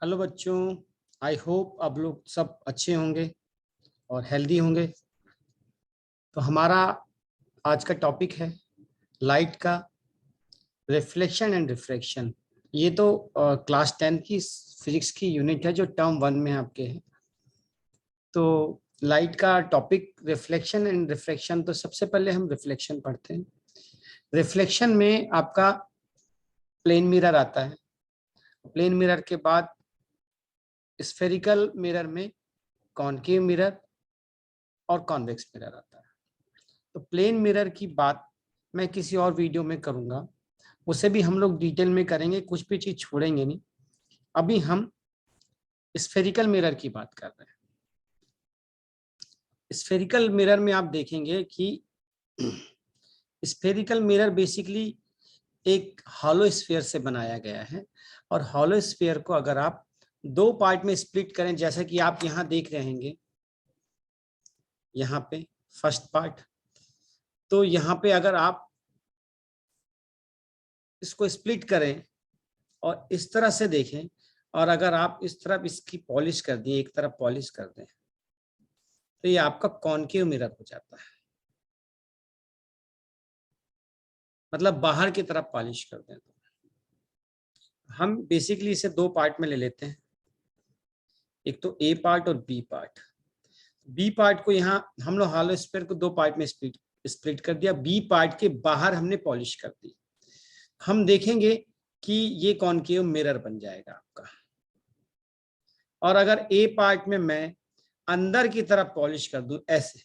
Hello बच्चों, I hope आप लोग सब अच्छे होंगे और हेल्दी होंगे। तो हमारा आज का टॉपिक है लाइट का रिफ्लेक्शन एंड रिफ्रैक्शन। ये तो क्लास 10 की फिजिक्स की यूनिट है जो टर्म 1 में आपके है। तो लाइट का टॉपिक रिफ्लेक्शन एंड रिफ्रैक्शन। तो सबसे पहले हम रिफ्लेक्शन पढ़ते हैं। रिफ्लेक्शन में आपका प्लेन मिरर आता है। प्लेन मिरर के बाद स्फेरिकल मिरर में कॉनकेव मिरर और कॉन्वेक्स मिरर आता है। तो प्लेन मिरर की बात मैं किसी और वीडियो में करूंगा, उसे भी हम लोग डिटेल में करेंगे, कुछ भी चीज छोड़ेंगे नहीं। अभी हम स्फेरिकल मिरर की बात कर रहे हैं। स्फेरिकल मिरर में आप देखेंगे कि स्फेरिकल मिरर बेसिकली एक हॉलो स्फीयर से बनाया गया है। और हॉलो स्फीयर को अगर आप दो पार्ट में स्प्लिट करें, जैसा कि आप यहाँ देख रहे हैं, यहाँ पे फर्स्ट पार्ट, तो यहाँ पे अगर आप इसको स्प्लिट करें और इस तरह से देखें, और अगर आप इस तरफ इसकी पॉलिश कर दें, एक तरफ पॉलिश कर दें, तो ये आपका कॉनकेव मिरर हो जाता है। मतलब बाहर की तरफ पॉलिश कर दें। तो हम बेसिकली इसे दो पार्ट में ले लेते हैं, एक तो ए पार्ट और बी पार्ट। बी पार्ट को यहाँ हम लोग हॉलो स्फीयर को दो पार्ट में स्प्लिट कर दिया। बी पार्ट के बाहर हमने पॉलिश कर दी। हम देखेंगे कि ये कॉनकेव मिरर बन जाएगा आपका। और अगर ए पार्ट में मैं अंदर की तरफ पॉलिश कर दूं ऐसे,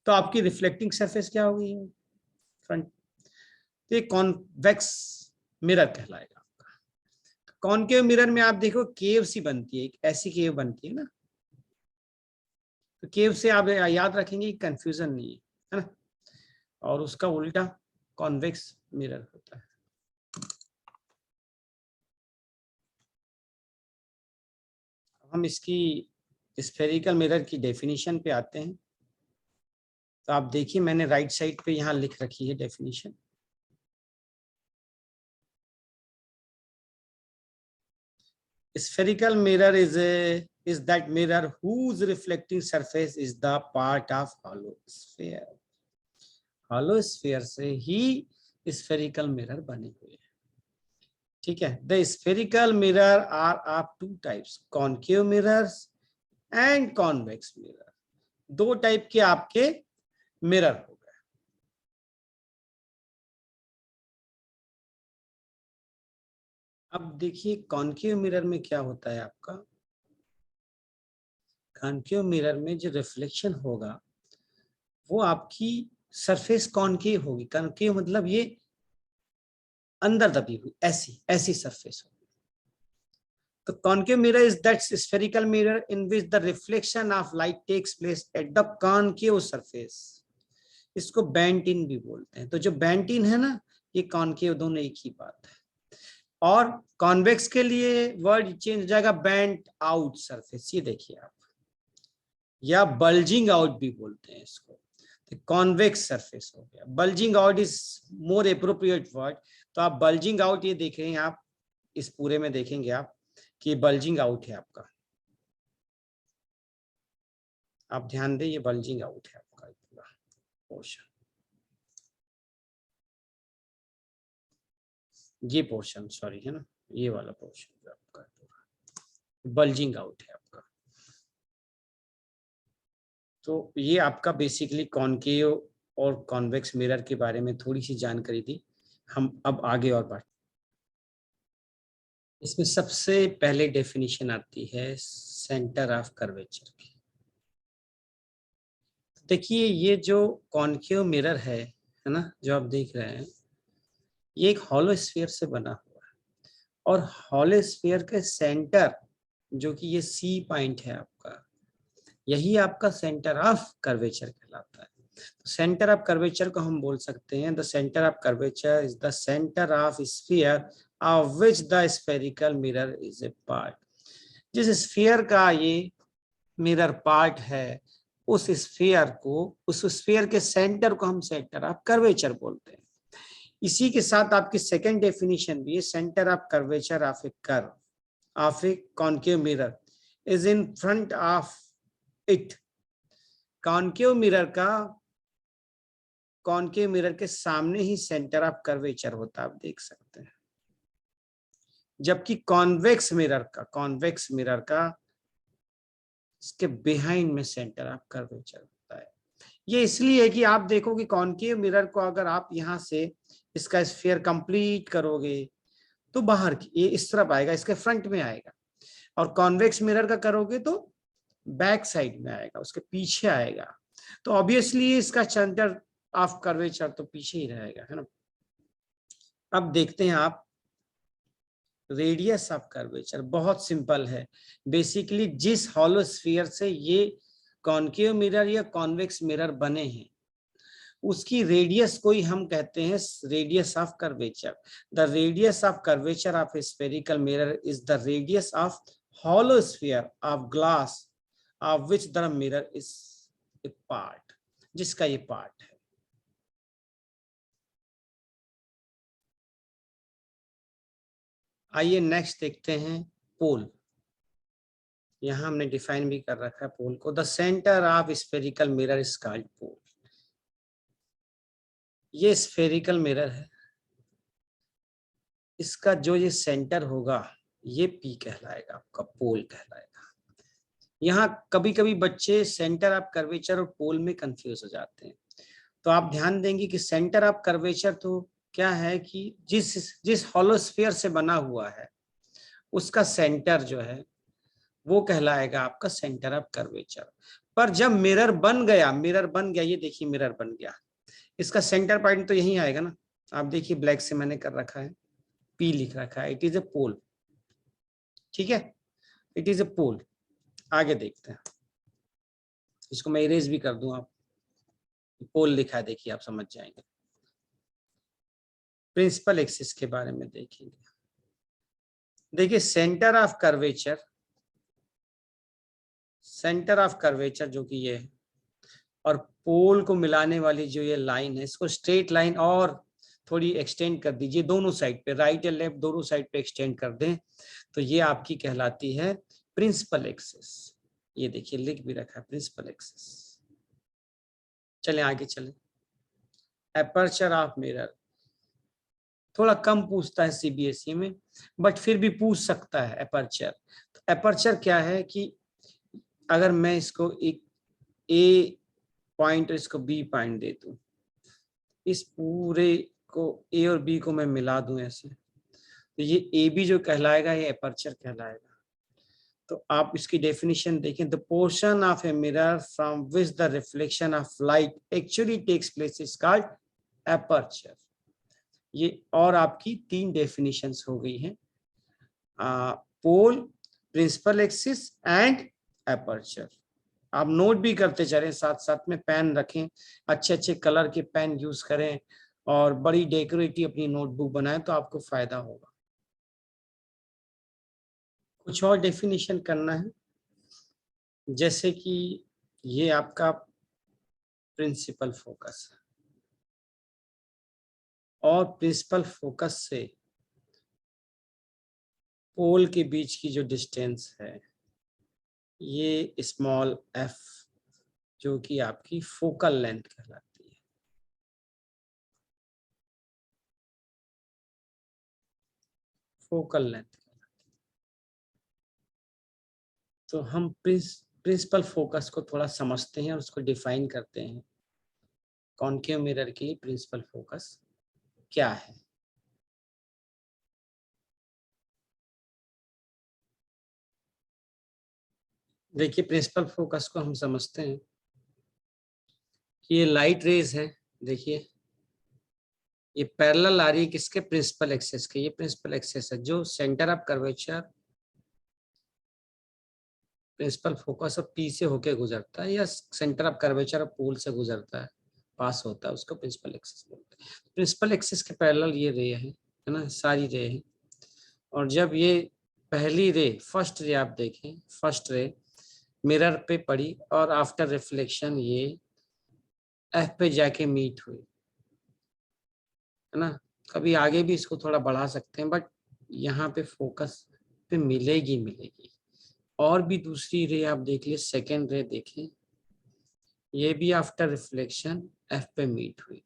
तो आपकी रिफ्लेक्टिंग सरफेस क्या होगी? फ्रंट। तो ये कॉन्वेक्स मिरर कहलाएगा आपका। कॉनकेव मिरर में आप देखो केव सी बनती है, एक ऐसी केव बनती है ना। तो केव से आप याद रखेंगे, कंफ्यूजन नहीं है ना। और उसका उल्टा कॉन्वेक्स मिरर होता है। हम इसकी स्फेरिकल मिरर की डेफिनेशन पे आते हैं। तो आप देखिए, मैंने राइट साइड पे यहाँ लिख रखी है definition. Spherical mirror is that mirror whose reflecting surface is the part of hollow sphere. hollow sphere से ही spherical mirror बने हुए हैं। ठीक है। The spherical mirror are of two types, concave mirrors and convex mirror. दो type के आपके mirror हो गए। अब देखिए कॉन्केव मिरर में क्या होता है आपका। कॉन्केव मिरर में जो रिफ्लेक्शन होगा वो आपकी सरफेस कॉन्केव होगी। कॉन्केव मतलब ये अंदर दबी हुई ऐसी ऐसी सरफेस होगी। तो concave mirror is that spherical mirror in which the reflection of light takes place at the concave surface. इसको बेंट इन भी बोलते हैं। तो जो बेंट इन है ना, ये कॉन्केव, दोनों एक ही बात है। और कॉन्वेक्स के लिए वर्ड चेंज हो जाएगा, बेंट आउट सरफेस। ये देखिए आप, या बल्जिंग आउट भी बोलते हैं इसको। कॉन्वेक्स सरफेस हो गया। Bulging out is more appropriate word. तो आप बल्जिंग आउट ये देख रहे हैं, आप इस पूरे में देखेंगे आप कि बल्जिंग आउट है आपका। आप ध्यान दें, ये बल्जिंग आउट है आपका पूरा पोर्शन, ये पोर्शन सॉरी है ना, ये वाला पोर्शन आपका पूरा बल्जिंग आउट है आपका। तो ये आपका बेसिकली कॉनकेव और कॉन्वेक्स मिरर के बारे में थोड़ी सी जानकारी दी। हम अब आगे और बढ़, इसमें सबसे पहले डेफिनेशन आती है सेंटर ऑफ कर्वेचर की। देखिए ये जो कॉन्केव मिरर है ना, जो आप देख रहे हैं, ये एक हॉलो स्फीयर से बना हुआ है। और हॉलो स्फीयर के सेंटर, जो कि ये सी पॉइंट है आपका, यही आपका सेंटर ऑफ कर्वेचर कहलाता है। तो सेंटर ऑफ कर्वेचर को हम बोल सकते हैं, the centre of curvature is the centre of sphere of which the spherical mirror is a part. जिस स्फीयर का ये मिरर पार्ट है, उस स्फीयर को, उस स्फीयर के सेंटर को हम सेंटर ऑफ कर्वेचर बोलते हैं। इसी के साथ आपकी सेकेंड डेफिनेशन भी है, centre of curvature of A curve of a concave mirror is in front of it. Concave mirror के सामने ही सेंटर ऑफ कर्वेचर होता है, आप देख सकते हैं। जबकि कॉन्वेक्स मिरर का इसके बिहाइंड में सेंटर ऑफ कर्वेचर होता है। ये इसलिए है कि आप देखो कि कॉन्केव मिरर को अगर आप यहाँ से इसका स्फीयर कंप्लीट करोगे तो बाहर ये इस तरफ आएगा, इसके फ्रंट में आएगा, और कॉन्वेक्स मिरर का करोगे तो बैक साइड में आएगा, उसके पीछे आएगा। तो ऑब्वियसली इसका सेंटर ऑफ कर्वेचर तो पीछे ही रहेगा, है ना। अब देखते हैं आप रेडियस ऑफ कर्वेचर, बहुत सिंपल है। बेसिकली जिस हॉलो स्फीयर से ये कॉन्केव मिरर या कॉन्वेक्स मिरर बने हैं उसकी रेडियस को ही हम कहते हैं radius of curvature. The radius of curvature of A spherical mirror is the radius of hollow sphere of glass of which the mirror is a part, जिसका ये पार्ट है। आइए नेक्स्ट देखते हैं पोल। यहां हमने डिफाइन भी कर रखा है पोल को। The centre of spherical mirror is called pole. ये स्फेरिकल मिरर है, इसका जो ये सेंटर होगा ये पी कहलाएगा, आपका पोल कहलाएगा। यहाँ कभी कभी बच्चे सेंटर ऑफ कर्वेचर और पोल में कंफ्यूज हो जाते हैं, तो आप ध्यान देंगे कि सेंटर ऑफ कर्वेचर तो क्या है कि जिस हॉलोस्फीयर से बना हुआ है उसका सेंटर जो है वो कहलाएगा आपका सेंटर ऑफ कर्वेचर। पर जब मिरर बन गया, ये देखिए मिरर बन गया, इसका सेंटर पॉइंट तो यही आएगा ना। आप देखिए ब्लैक से मैंने कर रखा है, पी लिख रखा है, इट इज ए पोल। ठीक है, इट इज ए पोल। आगे देखते हैं, इसको मैं इरेज भी कर दूं, आप पोल लिखा है देखिए, आप समझ जाएंगे। प्रिंसिपल एक्सिस के बारे में देखेंगे। देखिए सेंटर ऑफ कर्वेचर जो कि ये है, और पोल को मिलाने वाली जो ये लाइन है, इसको स्ट्रेट लाइन और थोड़ी एक्सटेंड कर दीजिए दोनों साइड पे, राइट या लेफ्ट दोनों साइड पे एक्सटेंड कर दें, तो ये आपकी कहलाती है प्रिंसिपल एक्सिस। ये देखिए लिख भी रखा है प्रिंसिपल एक्सिस। चलें आगे चलें। एपर्चर ऑफ मिरर थोड़ा कम पूछता है सीबीएसई में, बट फिर भी पूछ सकता है एपर्चर। तो एपर्चर क्या है कि अगर मैं इसको एक ए पॉइंट और इसको बी पॉइंट दे दूं, इस पूरे को ए और बी को मैं मिला दूं ऐसे, तो ये ए बी जो कहलाएगा ये एपर्चर कहलाएगा। तो आप इसकी डेफिनेशन देखें, the portion of a mirror from which the reflection of light actually takes place is called aperture. ये और आपकी 3 डेफिनेशंस हो गई हैं, pole, principal axis and aperture. आप नोट भी करते चलें, साथ साथ में पेन रखें, अच्छे अच्छे कलर के पेन यूज करें और बड़ी डेकोरेटिव अपनी नोटबुक बनाएं तो आपको फायदा होगा। कुछ और डेफिनेशन करना है, जैसे कि ये आपका प्रिंसिपल फोकस है और प्रिंसिपल फोकस से पोल के बीच की जो डिस्टेंस है ये स्मॉल एफ, जो कि आपकी फोकल लेंथ कहलाती है। फोकल लेंथ कहलाती है। तो हम प्रिंसिपल फोकस को थोड़ा समझते हैं और उसको डिफाइन करते हैं। कॉन्केव मिरर के लिए प्रिंसिपल फोकस क्या है? देखिए प्रिंसिपल फोकस को हम समझते हैं कि ये लाइट रेज है, देखिए ये पैरेलल आ रही है किसके, प्रिंसिपल एक्सिस के। ये प्रिंसिपल एक्सिस है जो centre of curvature principal focus और पी से होके गुजरता है, या सेंटर ऑफ कर्वेचर और पोल से गुजरता है, पास होता है, उसको प्रिंसिपल एक्सिस बोलते हैं। प्रिंसिपल एक्सिस के पैरेलल ये रे है ना, सारी रे है। और जब ये पहली रे, फर्स्ट रे आप देखें, फर्स्ट रे मिरर पे पड़ी और आफ्टर रिफ्लेक्शन ये एफ पे जाके मीट हुई, है ना, कभी आगे भी इसको थोड़ा बढ़ा सकते हैं, बट यहाँ पे फोकस पे मिलेगी। और भी दूसरी रे आप देख लिए, सेकेंड रे देखें, ये भी आफ्टर रिफ्लेक्शन एफ पे मीट हुई।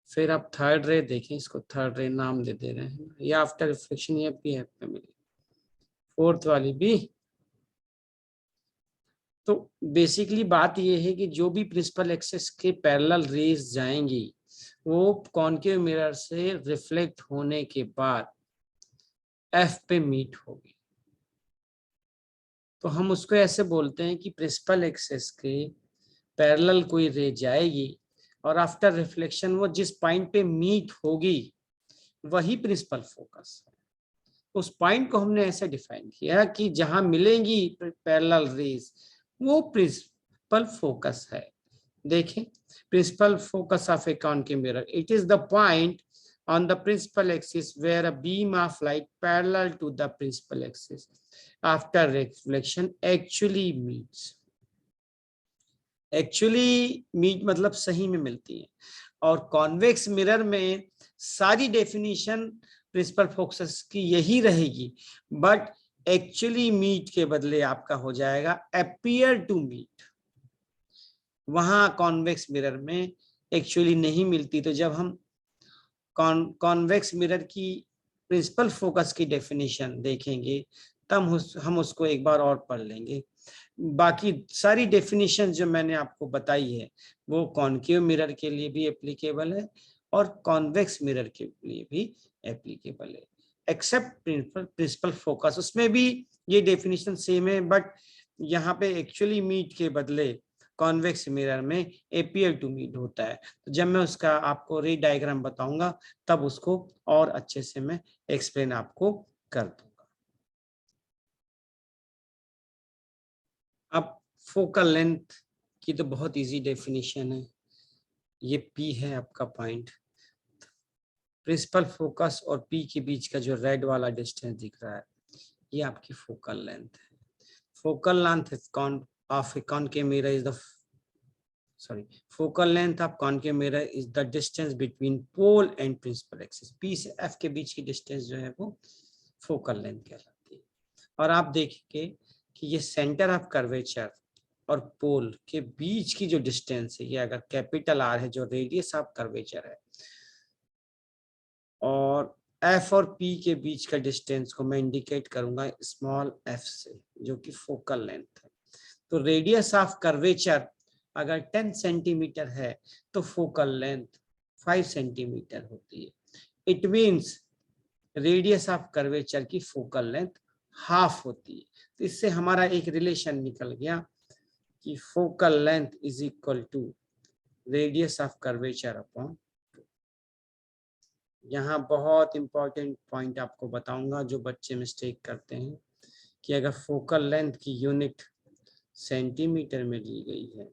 फिर आप थर्ड रे देखें, इसको थर्ड रे नाम दे रहे हैं, ये आफ्टर रिफ्लेक्शन ये भी एफ पे मिली। फोर्थ वाली भी। तो बेसिकली बात ये है कि जो भी प्रिंसिपल एक्सिस के पैरेलल रेज जाएंगी वो कॉनकेव मिरर से रिफ्लेक्ट होने के बाद एफ पे मीट होगी। तो हम उसको ऐसे बोलते हैं कि प्रिंसिपल एक्सिस के पैरेलल कोई रे जाएगी और आफ्टर रिफ्लेक्शन वो जिस पॉइंट पे मीट होगी वही प्रिंसिपल फोकस है। उस पॉइंट को हमने ऐसे डिफाइन किया कि जहां मिलेंगी पैरेलल रेज वो प्रिंसिपल फोकस है। देखें, principal focus of a concave mirror, it is the point on the principal axis where a beam of light parallel to the principal axis after reflection actually meets. Actually meet मतलब सही में मिलती है। और convex mirror में सारी definition principal focus की यही रहेगी, बट एक्चुअली मीट के बदले आपका हो जाएगा अपीयर टू मीट। वहां कॉन्वेक्स मिरर में एक्चुअली नहीं मिलती। तो जब हम कॉन्वेक्स मिरर की प्रिंसिपल फोकस की डेफिनेशन देखेंगे तब हम उसको एक बार और पढ़ लेंगे। बाकी सारी डेफिनेशन जो मैंने आपको बताई है वो कॉनकेव मिरर के लिए भी एप्लीकेबल है और कॉन्वेक्स मिरर के लिए भी एप्लीकेबल है, एक्सेप्ट प्रिंसिपल फोकस। उसमें भी ये डेफिनेशन सेम है, बट यहाँ पे एक्चुअली मीट के बदले कॉन्वेक्स मिरर में एपियर टू मीट होता है। तो जब मैं उसका आपको रे डायग्राम बताऊंगा तब उसको और अच्छे से मैं एक्सप्लेन आपको कर दूंगा। अब फोकल लेंथ की तो बहुत इजी डेफिनेशन है, ये P है आपका पॉइंट। प्रिंसिपल फोकस और P के बीच का जो रेड वाला डिस्टेंस दिख रहा है ये आपकी फोकल लेंथ है। Focal length of a concave mirror is the focal length of concave mirror is the distance between pole and principal axis. P से F के बीच की डिस्टेंस जो है वो फोकल लेंथ कहलाती है। और आप देखिए कि ये सेंटर ऑफ कर्वेचर और पोल के बीच की जो डिस्टेंस है ये अगर कैपिटल R है जो रेडियस ऑफ कर्वेचर है, और F और P के बीच का डिस्टेंस को मैं इंडिकेट करूंगा स्मॉल f से जो कि फोकल लेंथ है। तो रेडियस ऑफ कर्वेचर अगर 10 सेंटीमीटर है तो फोकल लेंथ 5 सेंटीमीटर होती है। It means radius of curvature की फोकल लेंथ हाफ होती है। तो इससे हमारा एक रिलेशन निकल गया कि focal length is equal to radius of curvature upon. यहाँ बहुत इंपॉर्टेंट पॉइंट आपको बताऊंगा जो बच्चे मिस्टेक करते हैं कि अगर फोकल लेंथ की यूनिट सेंटीमीटर में ली गई है,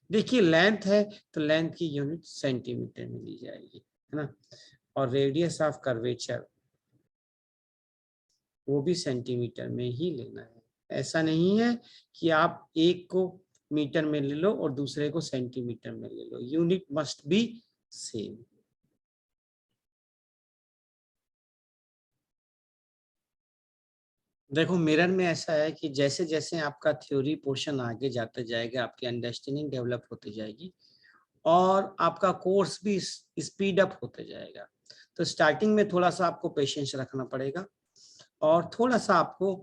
देखिए लेंथ है तो लेंथ की यूनिट सेंटीमीटर में ली जाएगी, है ना, और रेडियस ऑफ कर्वेचर वो भी सेंटीमीटर में ही लेना है। ऐसा नहीं है कि आप एक को मीटर में ले लो और दूसरे को सेंटीमीटर में ले लो, यूनिट मस्ट बी सेम। देखो मिरर में ऐसा है कि जैसे जैसे आपका थ्योरी पोर्शन आगे जाते जाएगा आपकी अंडरस्टैंडिंग डेवलप होती जाएगी और आपका कोर्स भी स्पीड अप होते जाएगा। तो स्टार्टिंग में थोड़ा सा आपको पेशेंस रखना पड़ेगा और थोड़ा सा आपको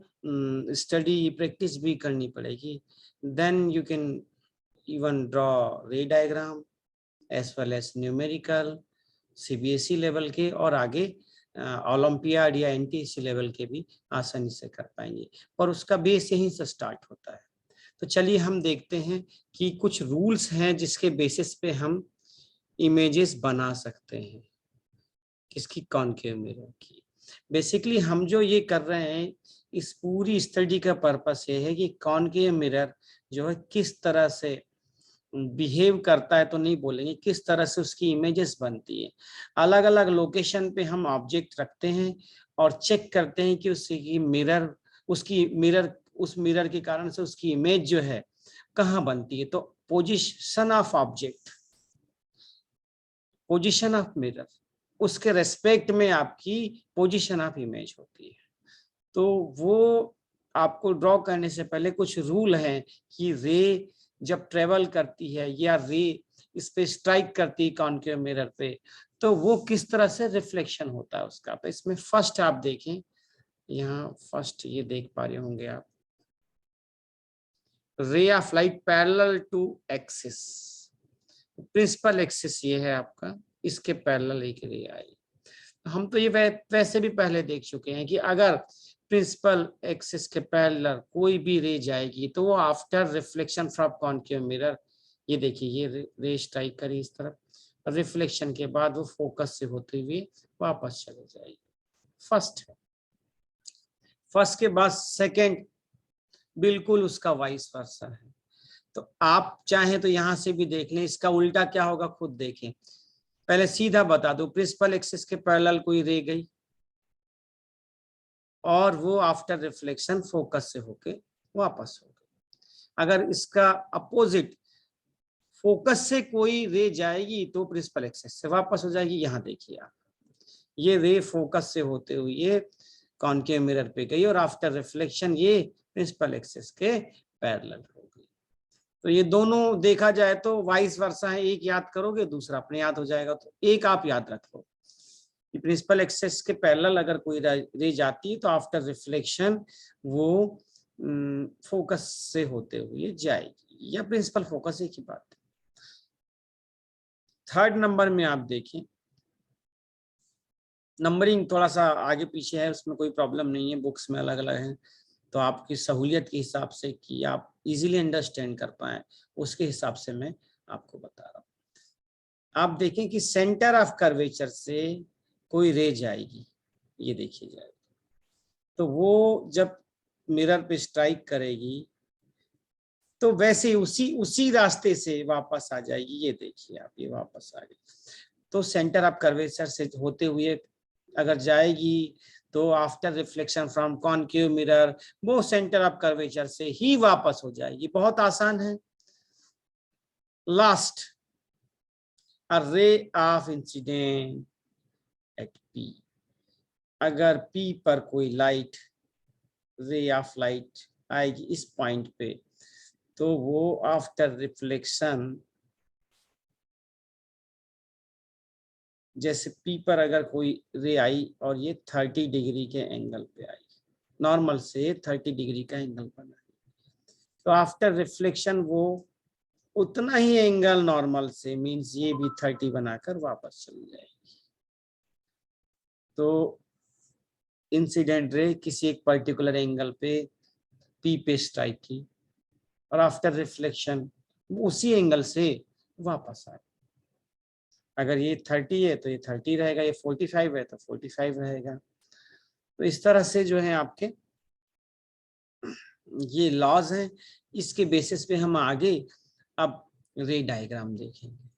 स्टडी प्रैक्टिस भी करनी पड़ेगी। Then you can even draw ray diagram as well as numerical CBSE level के और आगे ओलंपियाड या NTSC लेवल के भी आसानी से कर पाएंगे, पर उसका बेस यहीं से स्टार्ट होता है। तो चलिए हम देखते हैं कि कुछ रूल्स हैं जिसके बेसिस पे हम इमेजेस बना सकते हैं किसकी, कॉनकेव मिरर की। बेसिकली हम जो ये कर रहे हैं इस पूरी स्टडी का पर्पस ये है कि कॉनकेव मिरर जो है किस तरह से बिहेव करता है, तो नहीं बोलेंगे, किस तरह से उसकी इमेजेस बनती है। अलग अलग लोकेशन पे हम ऑब्जेक्ट रखते हैं और चेक करते हैं कि उस मिरर के कारण से उसकी इमेज जो है कहाँ बनती है। तो position of object, position of mirror, उसके रेस्पेक्ट में आपकी पोजीशन ऑफ इमेज होती है। तो वो आपको ड्रॉ करने से पहले कुछ रूल हैं कि रे जब ट्रेवल करती है या रे इस पे स्ट्राइक करती है कॉन्केव मिरर पे, तो वो किस तरह से रिफ्लेक्शन होता है उसका। तो इसमें फर्स्ट आप देखें, यहाँ फर्स्ट ये देख पा रहे होंगे आप, ray of light parallel to axis, principal axis ये है आपका, इसके पैरेलल एक रे आई। हम तो ये वैसे भी पहले देख चुके हैं कि अगर प्रिंसिपल एक्सिस के पैरेलल कोई भी रे जाएगी तो वो after reflection from concave mirror, ये देखिए ये रे स्ट्राइक करी इस तरफ, रिफ्लेक्शन के बाद वो फोकस से होते हुए वापस चले जाएगी। फर्स्ट के बाद सेकंड बिल्कुल उसका वाइस वर्सा है। तो आप चाहें तो यहां से भी देख लें, इसका उल्टा क्या होगा खुद देखें। पहले सीधा बता दो, प्रिंसिपल एक्सिस के पैरेलल कोई रे गई और वो आफ्टर रिफ्लेक्शन फोकस से होके वापस हो गई। अगर इसका अपोजिट फोकस से कोई रे जाएगी तो प्रिंसिपल एक्सिस से वापस हो जाएगी। यहाँ देखिए आप, ये रे फोकस से होते हुए कॉन्केव मिरर पे गई और आफ्टर रिफ्लेक्शन ये प्रिंसिपल एक्सिस के पैरेलल हो गई। तो ये दोनों देखा जाए तो वाइस वर्सा है, एक याद करोगे दूसरा अपने याद हो जाएगा। तो एक आप याद रख लो कि प्रिंसिपल एक्सिस के पैरेलल अगर कोई रे जाती है तो आफ्टर रिफ्लेक्शन वो फोकस से होते हुए जाएगी, या प्रिंसिपल फोकस एक ही बात है। थर्ड नंबर में आप देखें, नंबरिंग थोड़ा सा आगे पीछे है, उसमें कोई प्रॉब्लम नहीं है, बुक्स में अलग अलग है, तो आपकी सहूलियत के हिसाब से कि आप इजीली अंडरस्टैंड कर पाए उसके हिसाब से मैं आपको बता रहा हूँ। आप देखें कि सेंटर ऑफ कर्वेचर से कोई रे जाएगी, ये देखिए जाएगी, तो वो जब मिरर पे स्ट्राइक करेगी तो वैसे उसी रास्ते से वापस आ जाएगी। ये देखिए आप, ये वापस आ गई। तो सेंटर ऑफ कर्वेचर से होते हुए अगर जाएगी तो after reflection from concave mirror वो सेंटर ऑफ कर्वेचर से ही वापस हो जाएगी। बहुत आसान है। Last, a ray of incident at P, अगर पी पर कोई लाइट, रे ऑफ लाइट आएगी इस पॉइंट पे, तो वो आफ्टर रिफ्लेक्शन, जैसे पी पर अगर कोई रे आई और ये 30 डिग्री के एंगल पे आई, नॉर्मल से 30 डिग्री का एंगल बना, तो आफ्टर रिफ्लेक्शन वो उतना ही एंगल नॉर्मल से, मींस ये भी 30 बनाकर वापस चली जाएगी। तो इंसिडेंट रे किसी एक पर्टिकुलर एंगल पे पी पे स्ट्राइक की और आफ्टर रिफ्लेक्शन उसी एंगल से वापस आए। अगर ये 30 है तो ये 30 रहेगा, ये 45 है तो 45 रहेगा। तो इस तरह से जो है आपके ये लॉज हैं, इसके बेसिस पे हम आगे अब रे डायग्राम देखेंगे।